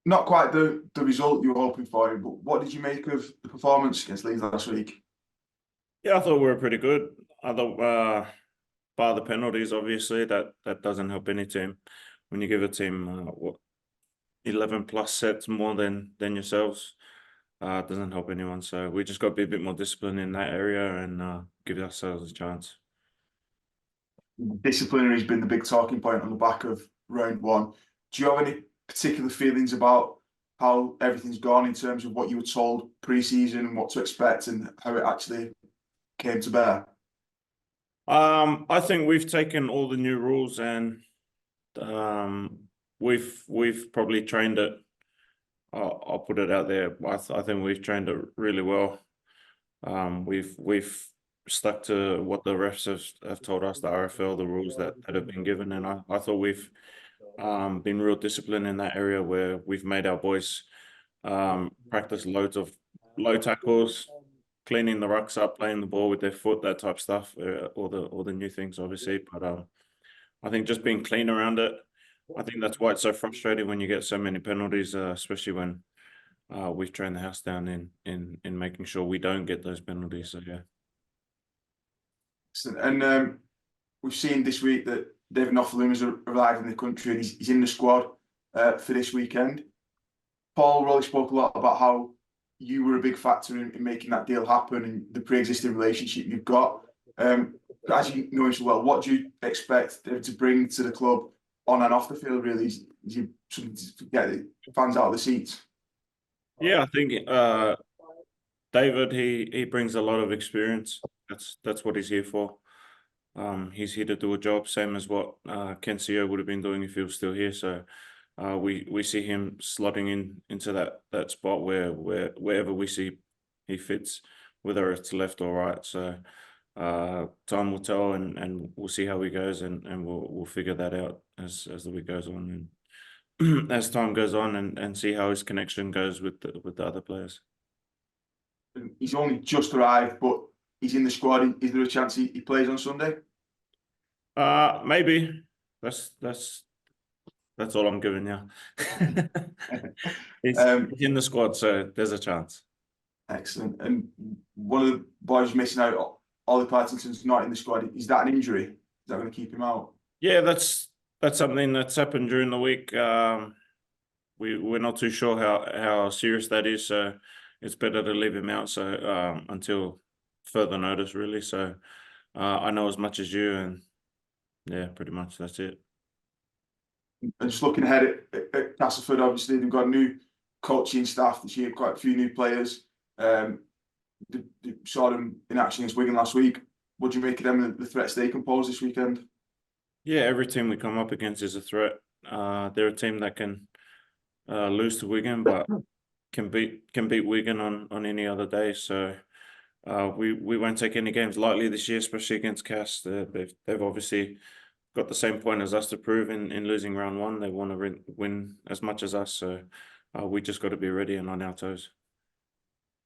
not quite the result you were hoping for, but what did you make of the performance against Leeds last week? Yeah, I thought we were pretty good. I thought, bar the penalties, obviously, that doesn't help any team. When you give a team 11 plus sets more than yourselves, it doesn't help anyone. So we just got to be a bit more disciplined in that area and give ourselves a chance. Disciplinary has been the big talking point on the back of round one. Do you have any particular feelings about how everything's gone in terms of what you were told pre-season and what to expect and how it actually came to bear? I think we've taken all the new rules and we've probably trained it. I'll put it out there. I think we've trained it really well. We've stuck to what the refs have told us, the RFL, the rules that have been given, and I thought we've been real disciplined in that area where we've made our boys practice loads of low tackles, cleaning the rucks up, playing the ball with their foot, that type of stuff, all the new things, obviously. But I think just being clean around it. I think that's why it's so frustrating when you get so many penalties, especially when we've trained the house down in making sure we don't get those penalties. So yeah. And we've seen this week that David Nofoaluma's arrived in the country and he's in the squad for this weekend. Paul Rowley spoke a lot about how you were a big factor in making that deal happen and the pre-existing relationship you've got. As you know so well, what do you expect to bring to the club on and off the field, really? Is he something to get the fans out of the seats? Yeah, I think David, he brings a lot of experience. That's what he's here for. He's here to do a job, same as what Ken CEO would have been doing if he was still here. So we see him slotting into that spot wherever we see he fits, whether it's left or right. So time will tell, and we'll see how he goes, and we'll figure that out as the week goes on and as time goes on, and see how his connection goes with the other players. He's only just arrived, but he's in the squad. Is there a chance he plays on Sunday? Maybe. That's all I'm giving you. He's in the squad, so there's a chance. Excellent. And one of the boys missing out, Ollie Partington's not in the squad. Is that an injury? Is that going to keep him out? Yeah, that's something that's happened during the week. We're not too sure how serious that is, so it's better to leave him out. So until further notice, really. So I know as much as you, and yeah, pretty much that's it. And just looking ahead at Castleford, obviously they've got a new coaching staff this year, quite a few new players. They saw them in action against Wigan last week. What do you make of them and the threats they can pose this weekend? Yeah, every team we come up against is a threat. They're a team that can lose to Wigan, but can beat Wigan on any other day. So we won't take any games lightly this year, especially against Cass. They've obviously got the same point as us to prove in losing round one. They want to win as much as us, so we just got to be ready and on our toes.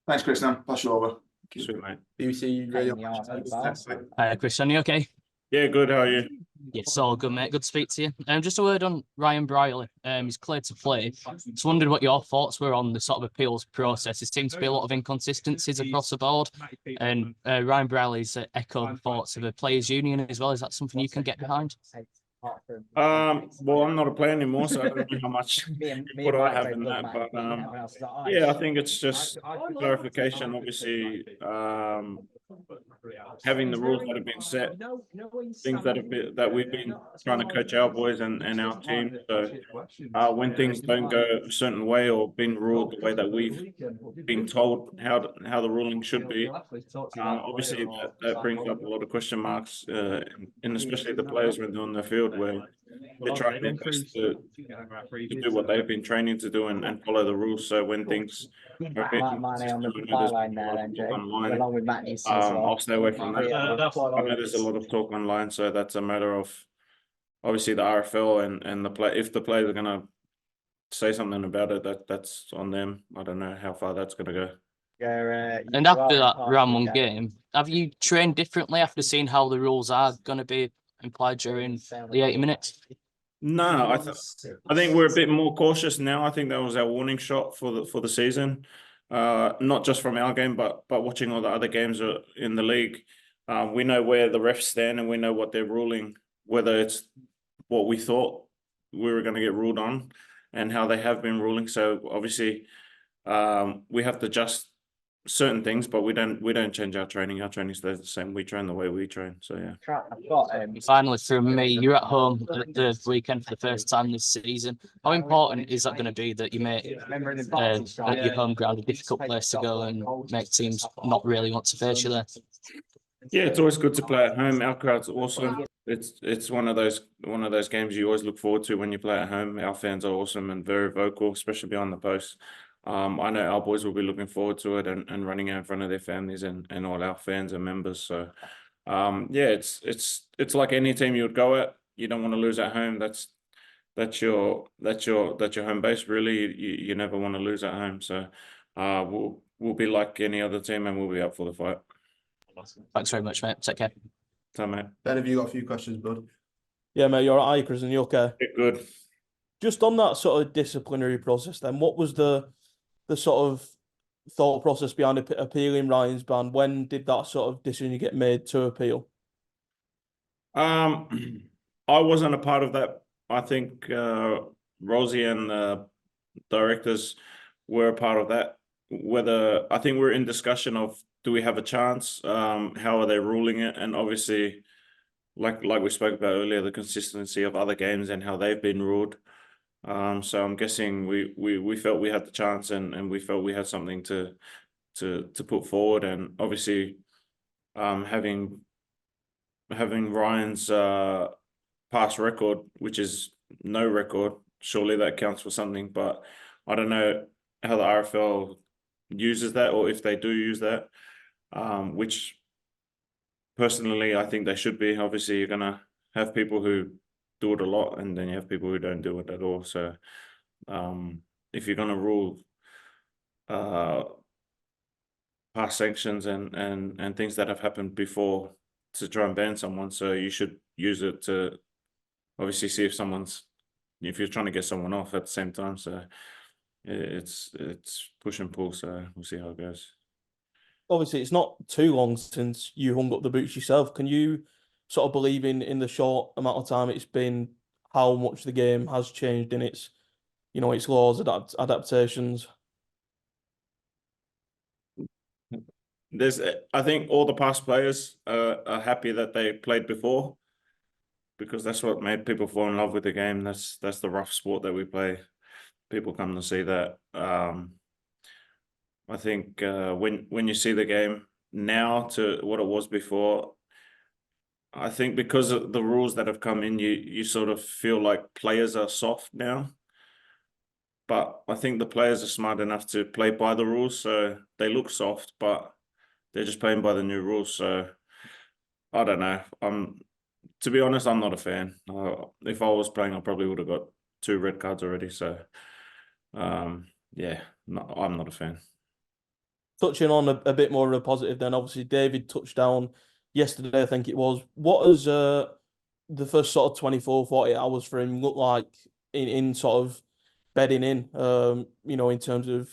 Thanks, Krisnan. Pass you over. Sweet, mate. Krisnan, you okay? Yeah, good. How are you? Yes, all good, mate. Good to speak to you. Just a word on Ryan Brierley. He's cleared to play. Just wondered what your thoughts were on the sort of appeals process. There seems to be a lot of inconsistencies across the board. And Ryan Brierley's echoed thoughts of a players' union as well. Is that something you can get behind? Well, I'm not a player anymore, so I don't know how much input I have in that. But yeah, I think it's just clarification. Obviously, having the rules that have been set, things that we've been trying to coach our boys and our team. So when things don't go a certain way or been ruled the way that we've been told how the ruling should be, obviously that brings up a lot of question marks, and especially the players when they're on the field, where they're trying their best to do what they've been training to do and follow the rules. So when things are a bit online, I'll stay away from that. I know there's a lot of talk online, so that's a matter of obviously the RFL and the play. If the players are going to say something about it, that's on them. I don't know how far that's going to go. And after that round one game, have you trained differently after seeing how the rules are going to be implied during the 80 minutes? No, I think we're a bit more cautious now. I think that was our warning shot for the season, not just from our game, but watching all the other games in the league. We know where the refs stand and we know what they're ruling, whether it's what we thought we were going to get ruled on and how they have been ruling. So obviously, we have to adjust certain things, but we don't change our training. Our training stays the same. We train the way we train. So yeah. Finally, from me, you're at home at the weekend for the first time this season. How important is that going to be that you make at your home ground a difficult place to go and make teams not really want to face you there? Yeah, it's always good to play at home. Our crowd's awesome. It's one of those games you always look forward to when you play at home. Our fans are awesome and very vocal, especially behind the post. I know our boys will be looking forward to it and running out in front of their families and all our fans and members. So yeah, it's like any team you would go at. You don't want to lose at home. That's your home base. Really, you never want to lose at home. So we'll be like any other team and we'll be up for the fight. Thanks very much, mate. Take care. Time, mate. Ben, have you got a few questions, bud? Yeah, mate, you're right, Krisnan, you okay? Good. Just on that sort of disciplinary process, then, what was the sort of thought process behind appealing Ryan's ban? When did that sort of decision get made to appeal? I wasn't a part of that. I think Rosie and the directors were a part of that. I think we're in discussion of, do we have a chance? How are they ruling it? And obviously, like we spoke about earlier, the consistency of other games and how they've been ruled. So I'm guessing we felt we had the chance and we felt we had something to put forward. And obviously, having Ryan's past record, which is no record, surely that counts for something. But I don't know how the RFL uses that, or if they do use that, which personally I think they should be. Obviously, you're gonna have people who do it a lot, and then you have people who don't do it at all. So if you're gonna rule past sanctions and things that have happened before to try and ban someone, so you should use it to obviously see if you're trying to get someone off at the same time. So it's push and pull. So we'll see how it goes. Obviously, it's not too long since you hung up the boots yourself. Can you sort of believe in the short amount of time it's been, how much the game has changed in its, its laws, adaptations? I think all the past players are happy that they played before, because that's what made people fall in love with the game. That's the rough sport that we play. People come to see that. I think when you see the game now to what it was before, I think because of the rules that have come in, you sort of feel like players are soft now. But I think the players are smart enough to play by the rules, so they look soft, but they're just playing by the new rules. So I don't know. To be honest, I'm not a fan. If I was playing, I probably would have got 2 red cards already. So yeah, I'm not a fan. Touching on a bit more of a positive, then obviously David touched down yesterday, I think it was. What has the first sort of 24, 48 hours for him look like in sort of bedding in, in terms of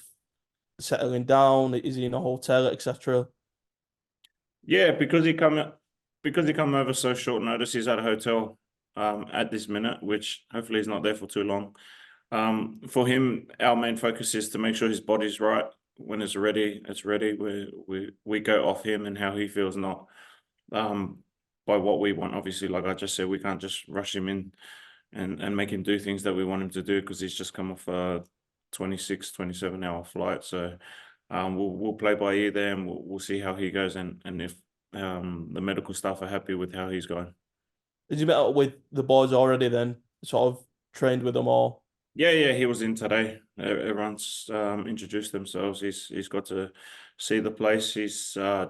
settling down? Is he in a hotel, etc.? Yeah, because he come over so short notice, he's at a hotel at this minute, which hopefully he's not there for too long. For him, our main focus is to make sure his body's right. When it's ready, it's ready. We go off him and how he feels, not by what we want. Obviously, like I just said, we can't just rush him in and make him do things that we want him to do, because he's just come off a 26, 27-hour flight. So we'll play by ear there, and we'll see how he goes, and if the medical staff are happy with how he's going. Has he met up with the boys already then, sort of trained with them all? Yeah, he was in today. Everyone's introduced themselves. He's got to see the place. He's I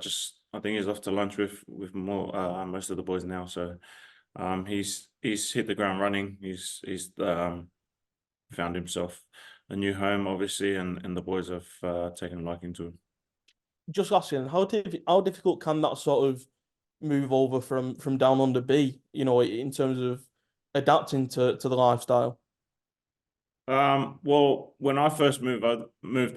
think he's off to lunch with most of the boys now. So he's hit the ground running. He's found himself a new home, obviously, and the boys have taken a liking to him. Just asking, how difficult can that sort of move over from down under be? In terms of adapting to the lifestyle? Well, when I first moved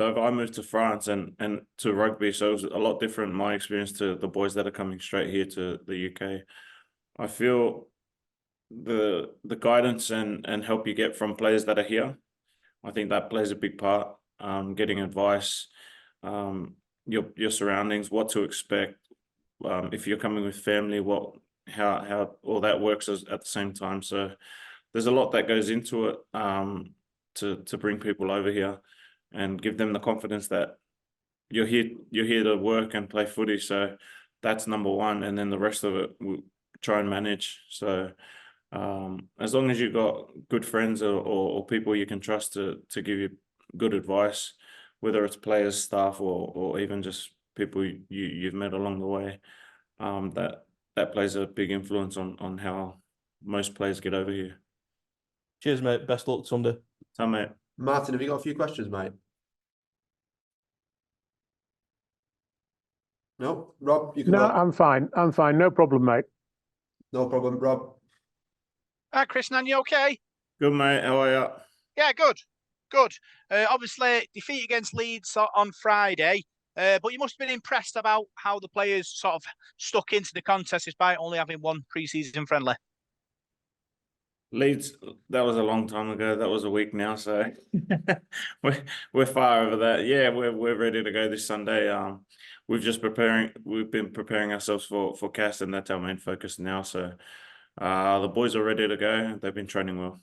over, I moved to France and to rugby, so it was a lot different, my experience, to the boys that are coming straight here to the UK. I feel the guidance and help you get from players that are here, I think that plays a big part. Getting advice, your surroundings, what to expect, if you're coming with family, how all that works at the same time. So there's a lot that goes into it, to bring people over here and give them the confidence that you're here to work and play footy. So that's number one, and then the rest of it we try and manage. So as long as you've got good friends or people you can trust to give you good advice, whether it's players, staff, or even just people you've met along the way, that plays a big influence on how most players get over here. Cheers, mate. Best luck Sunday. So, mate. Martin, have you got a few questions, mate? No, Rob, you can No, go. I'm fine. I'm fine. No problem, mate. No problem, Rob. Krisnan, you okay? Good, mate. How are you? Yeah, good. Good. Obviously, defeat against Leeds on Friday, but you must have been impressed about how the players sort of stuck into the contest despite only having one pre-season friendly. Leeds, that was a long time ago. That was a week now, so we're far over that. Yeah, we're ready to go this Sunday. We've been preparing ourselves for Cast, and that's our main focus now. So the boys are ready to go. They've been training well.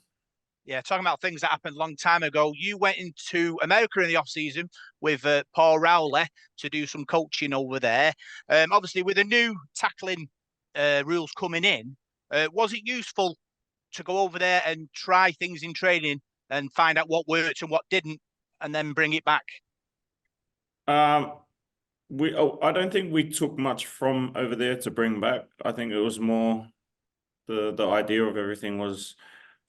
Yeah, talking about things that happened a long time ago, you went into America in the off-season with Paul Rowley to do some coaching over there. Obviously, with the new tackling rules coming in, was it useful to go over there and try things in training and find out what worked and what didn't, and then bring it back? I don't think we took much from over there to bring back. I think it was more the idea of everything was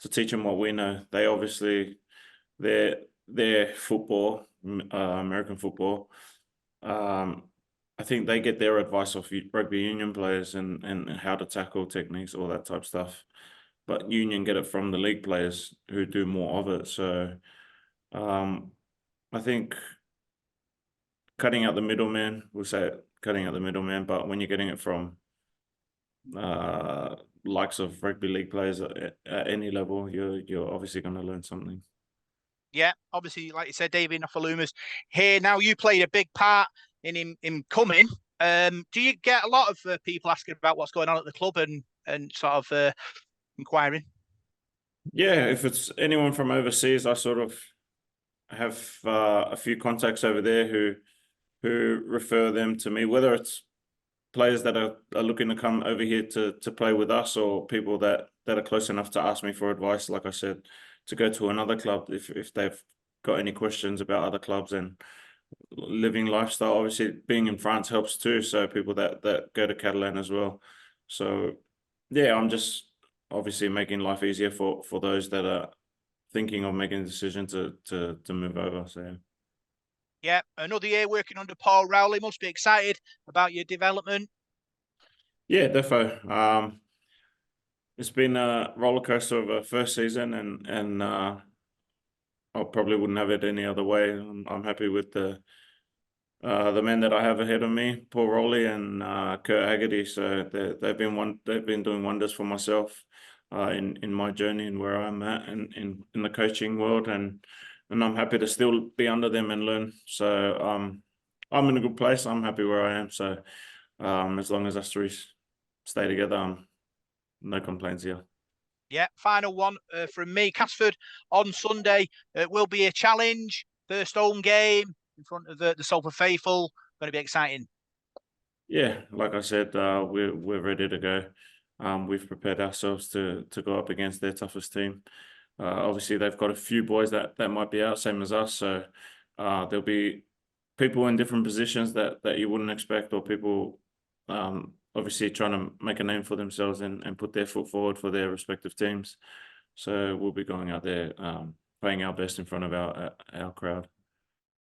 to teach them what we know. They obviously their football, American football. I think they get their advice off rugby union players and how to tackle techniques, all that type of stuff. But union get it from the league players who do more of it. So I think cutting out the middleman, we'll say cutting out the middleman, but when you're getting it from likes of rugby league players at any level, you're obviously going to learn something. Yeah, obviously, like you said, David Nofoaluma's here now. You played a big part in him coming. Do you get a lot of people asking about what's going on at the club and sort of inquiring? Yeah, if it's anyone from overseas, I sort of have a few contacts over there who refer them to me, whether it's players that are looking to come over here to play with us, or people that are close enough to ask me for advice, like I said, to go to another club if they've got any questions about other clubs and living lifestyle. Obviously, being in France helps too, so people that go to Catalan as well. So yeah, I'm just obviously making life easier for those that are thinking of making a decision to move over. So Yeah, another year working under Paul Rowley. Must be excited about your development. yeah, defo. It's been a roller coaster of a first season, and I probably wouldn't have it any other way. I'm happy with the men that I have ahead of me, Paul Rowley and Kurt Haggerty. So they've been doing wonders for myself in my journey and where I'm at and in the coaching world, and I'm happy to still be under them and learn. So I'm in a good place. I'm happy where I am. So as long as us three stay together, no complaints here. Yeah, final one from me. Castleford on Sunday will be a challenge. First home game in front of the Salford faithful. Going to be exciting. Yeah, like I said, we're ready to go. We've prepared ourselves to go up against their toughest team. Obviously, they've got a few boys that might be out, same as us. So there'll be people in different positions that you wouldn't expect, or people obviously trying to make a name for themselves and put their foot forward for their respective teams. So we'll be going out there playing our best in front of our crowd.